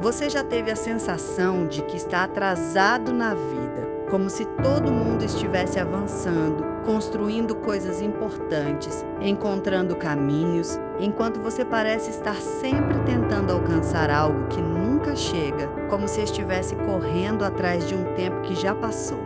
Você já teve a sensação de que está atrasado na vida, como se todo mundo estivesse avançando, construindo coisas importantes, encontrando caminhos, enquanto você parece estar sempre tentando alcançar algo que nunca chega, como se estivesse correndo atrás de um tempo que já passou.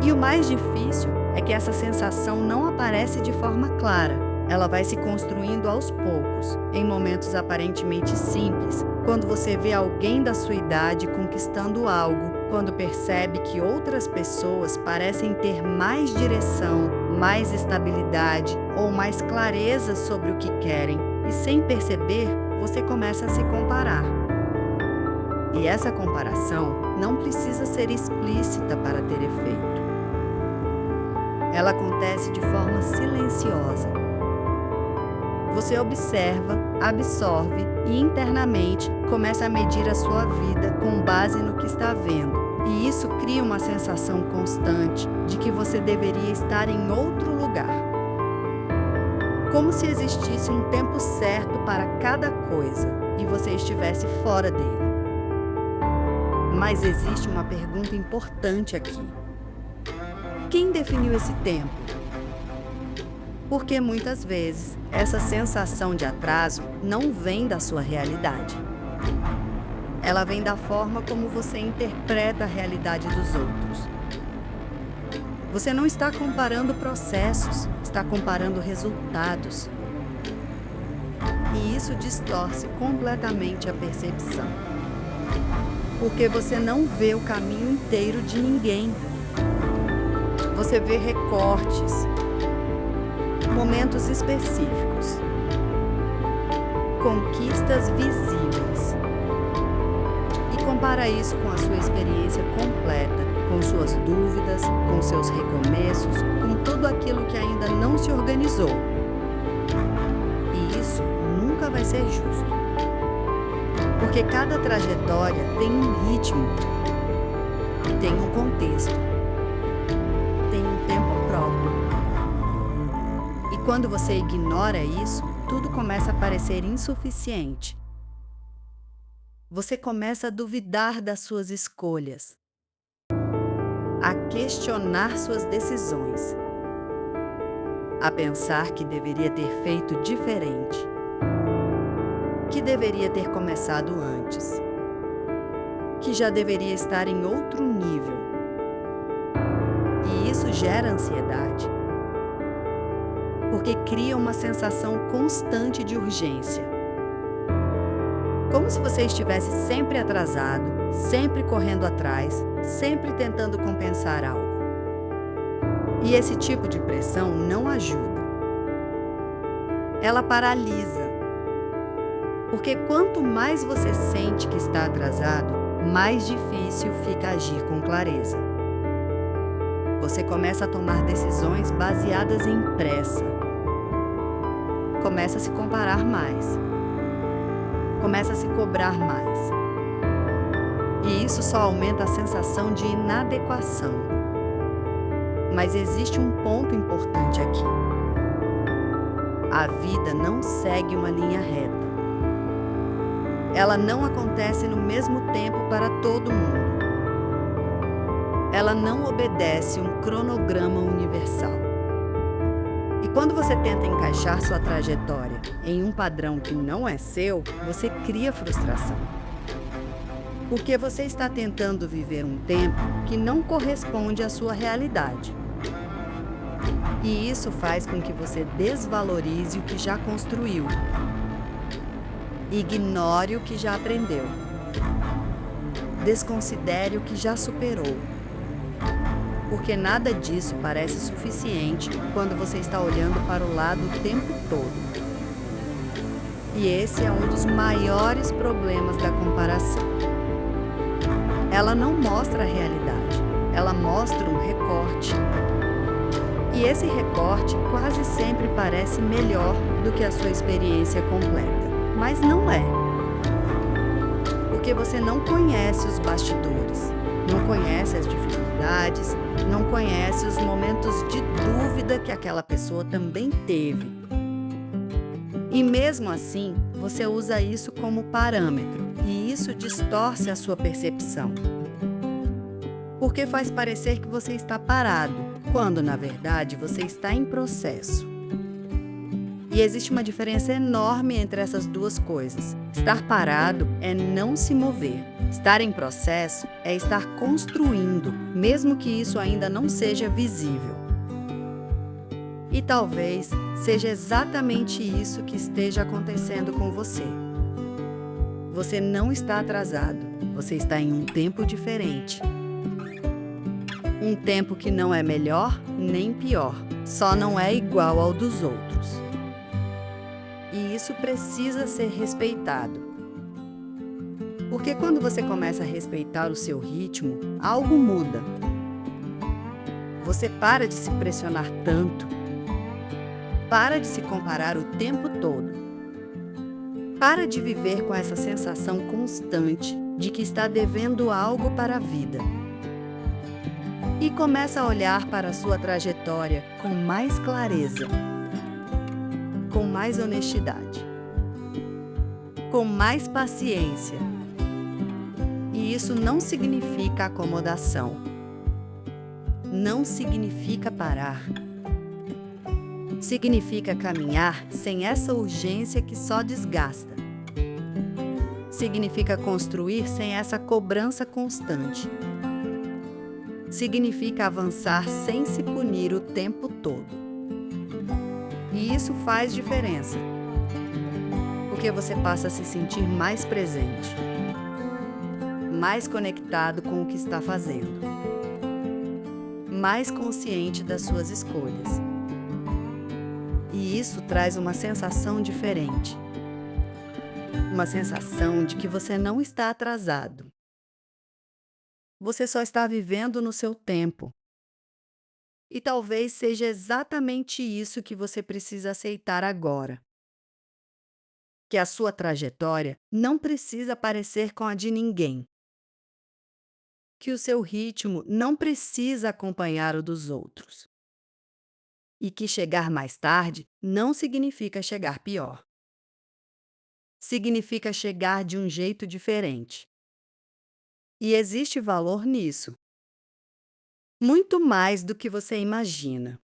E o mais difícil é que essa sensação não aparece de forma clara. Ela vai se construindo aos poucos, em momentos aparentemente simples, quando você vê alguém da sua idade conquistando algo, quando percebe que outras pessoas parecem ter mais direção, mais estabilidade ou mais clareza sobre o que querem, e sem perceber, você começa a se comparar. E essa comparação não precisa ser explícita para ter efeito. Ela acontece de forma silenciosa. Você observa, absorve e internamente começa a medir a sua vida com base no que está vendo. E isso cria uma sensação constante de que você deveria estar em outro lugar. Como se existisse um tempo certo para cada coisa e você estivesse fora dele. Mas existe uma pergunta importante aqui. Quem definiu esse tempo? Porque muitas vezes essa sensação de atraso não vem da sua realidade. Ela vem da forma como você interpreta a realidade dos outros. Você não está comparando processos, está comparando resultados. E isso distorce completamente a percepção. Porque você não vê o caminho inteiro de ninguém. Você vê recortes, momentos específicos, conquistas visíveis, e compara isso com a sua experiência completa, com suas dúvidas, com seus recomeços, com tudo aquilo que ainda não se organizou. E isso nunca vai ser justo, porque cada trajetória tem um ritmo, tem um contexto, tem um tempo próprio. E quando você ignora isso, tudo começa a parecer insuficiente. Você começa a duvidar das suas escolhas, a questionar suas decisões, a pensar que deveria ter feito diferente, que deveria ter começado antes, que já deveria estar em outro nível. E isso gera ansiedade, porque cria uma sensação constante de urgência. Como se você estivesse sempre atrasado, sempre correndo atrás, sempre tentando compensar algo. E esse tipo de pressão não ajuda. Ela paralisa. Porque quanto mais você sente que está atrasado, mais difícil fica agir com clareza. Você começa a tomar decisões baseadas em pressa. Começa a se comparar mais. Começa a se cobrar mais. E isso só aumenta a sensação de inadequação. Mas existe um ponto importante aqui. A vida não segue uma linha reta. Ela não acontece no mesmo tempo para todo mundo. Ela não obedece um cronograma universal. E quando você tenta encaixar sua trajetória em um padrão que não é seu, você cria frustração. Porque você está tentando viver um tempo que não corresponde à sua realidade. E isso faz com que você desvalorize o que já construiu. Ignore o que já aprendeu. Desconsidere o que já superou. Porque nada disso parece suficiente quando você está olhando para o lado o tempo todo. E esse é um dos maiores problemas da comparação. Ela não mostra a realidade, ela mostra um recorte. E esse recorte quase sempre parece melhor do que a sua experiência completa. Mas não é. Porque você não conhece os bastidores, não conhece as dificuldades, não conhece os momentos de dúvida que aquela pessoa também teve. E mesmo assim, você usa isso como parâmetro. isso distorce a sua percepção, porque faz parecer que você está parado, quando na verdade você está em processo. E existe uma diferença enorme entre essas duas coisas. Estar parado é não se mover. Estar em processo é estar construindo, mesmo que isso ainda não seja visível. E talvez seja exatamente isso que esteja acontecendo com você. Você não está atrasado, você está em um tempo diferente. Um tempo que não é melhor nem pior, só não é igual ao dos outros. E isso precisa ser respeitado. Porque quando você começa a respeitar o seu ritmo, algo muda. Você para de se pressionar tanto. Para de se comparar o tempo todo. Para de viver com essa sensação constante de que está devendo algo para a vida. E começa a olhar para a sua trajetória com mais clareza, com mais honestidade, com mais paciência. E isso não significa acomodação. Não significa parar. Significa caminhar sem essa urgência que só desgasta. Significa construir sem essa cobrança constante. Significa avançar sem se punir o tempo todo. E isso faz diferença, porque você passa a se sentir mais presente, mais conectado com o que está fazendo, mais consciente das suas escolhas. E isso traz uma sensação diferente. Uma sensação de que você não está atrasado. Você só está vivendo no seu tempo. E talvez seja exatamente isso que você precisa aceitar agora. Que a sua trajetória não precisa parecer com a de ninguém. Que o seu ritmo não precisa acompanhar o dos outros. E que chegar mais tarde não significa chegar pior. Significa chegar de um jeito diferente. E existe valor nisso. Muito mais do que você imagina.